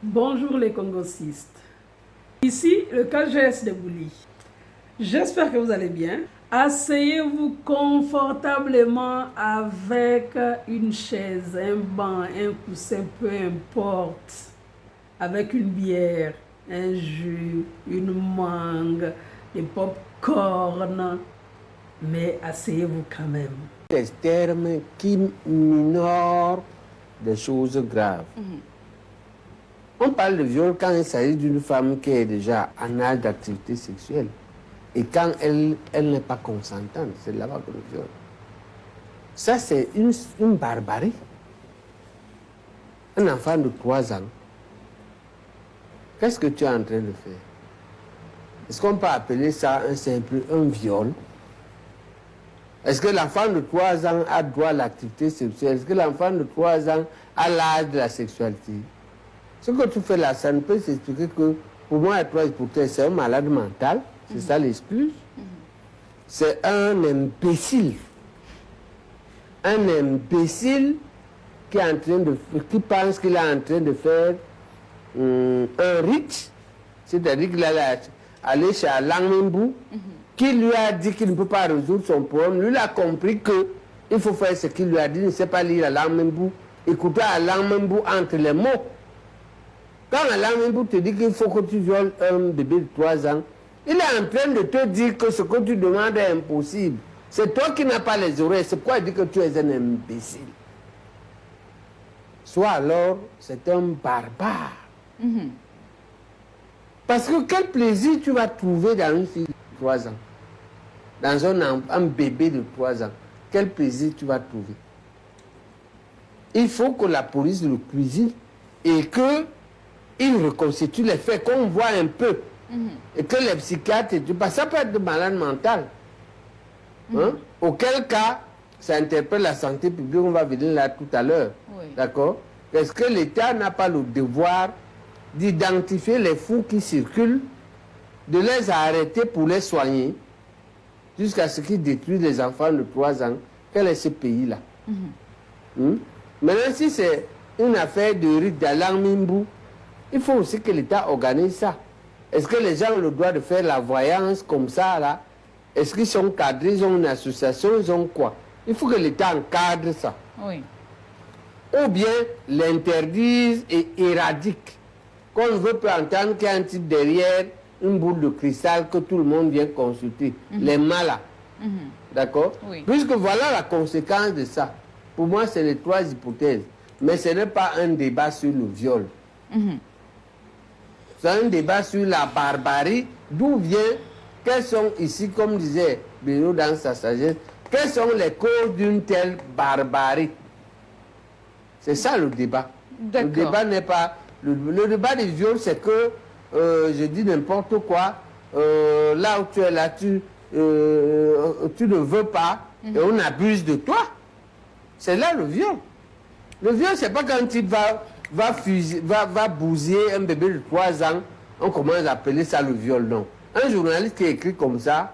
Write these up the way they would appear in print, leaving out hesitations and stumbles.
Bonjour les Congosistes. Ici le KGS de Bouli. J'espère que vous allez bien. Asseyez-vous confortablement avec une chaise, un banc, un coussin, peu importe. Avec une bière, un jus, une mangue, des pop-corn. Mais asseyez-vous quand même. Des termes qui minorent des choses graves. On parle de viol quand il s'agit d'une femme qui est déjà en âge d'activité sexuelle. Et quand elle n'est pas consentante, c'est là-bas que le viol. Ça, c'est une barbarie. Un enfant de 3 ans, qu'est-ce que tu es en train de faire? Est-ce qu'on peut appeler ça un viol? Est-ce que l'enfant de 3 ans a droit à l'activité sexuelle? Est-ce que l'enfant de 3 ans a l'âge de la sexualité? Ce que tu fais là, ça ne peut s'expliquer que pour moi, à toi, c'est un malade mental, c'est ça l'excuse. C'est un imbécile. Un imbécile qui pense qu'il est en train de faire un rite, c'est-à-dire qu'il allait aller chez Alain Membou, qui lui a dit qu'il ne peut pas résoudre son problème. Lui, il a compris qu'il faut faire ce qu'il lui a dit, il ne sait pas lire Alain Membou. Écoutez Alain Membou entre les mots. Quand Alain Membou te dit qu'il faut que tu violes un bébé de 3 ans, il est en train de te dire que ce que tu demandes est impossible. C'est toi qui n'as pas les oreilles. C'est pourquoi il dit que tu es un imbécile. Soit alors, c'est un barbare. Parce que quel plaisir tu vas trouver dans une fille de 3 ans, dans un bébé de 3 ans, quel plaisir tu vas trouver? Il faut que la police le cuisine et qu'il reconstitue les faits, qu'on voit un peu. Et que les psychiatres, ça peut être de malade mental. Auquel cas, ça interpelle la santé publique, on va venir là tout à l'heure. Oui. D'accord? Est-ce que l'État n'a pas le devoir d'identifier les fous qui circulent, de les arrêter pour les soigner, jusqu'à ce qu'ils détruisent les enfants de 3 ans? Quel est ce pays-là? Maintenant, si c'est une affaire de rite d'Alain Membou, il faut aussi que l'État organise ça. Est-ce que les gens ont le droit de faire la voyance comme ça, là? Est-ce qu'ils sont cadrés, ils ont une association, ils ont quoi? Il faut que l'État encadre ça. Oui. Ou bien l'interdise et éradique. Qu'on ne veut pas entendre qu'il y a un type derrière une boule de cristal que tout le monde vient consulter. Les malas. D'accord? Oui. Puisque voilà la conséquence de ça. Pour moi, c'est les 3 hypothèses. Mais ce n'est pas un débat sur le viol. C'est un débat sur la barbarie. D'où vient, quelles sont ici, comme disait Bénaud dans sa sagesse, quelles sont les causes d'une telle barbarie? C'est ça le débat. Le débat n'est pas... Le débat du viol, c'est que, je dis n'importe quoi, là où tu es là, tu ne veux pas, et on abuse de toi. C'est là le viol. Le viol, c'est pas quand tu va bousiller un bébé de 3 ans, on commence à appeler ça le viol, non. Un journaliste qui écrit comme ça,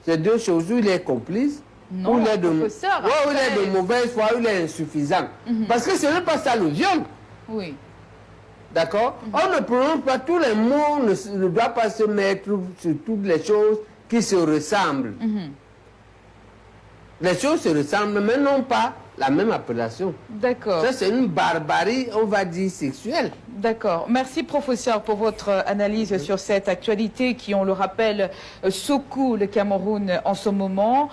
c'est 2 choses, où il est complice, non, où il est de mauvaise foi, où il est insuffisant. Parce que ce n'est pas ça le viol. Oui. D'accord? On ne prononce pas tous les mots, ne doit pas se mettre sur toutes les choses qui se ressemblent. Les choses se ressemblent, mais non pas la même appellation. D'accord. Ça, c'est une barbarie, on va dire, sexuelle. D'accord. Merci, professeur, pour votre analyse sur cette actualité qui, on le rappelle, secoue le Cameroun en ce moment.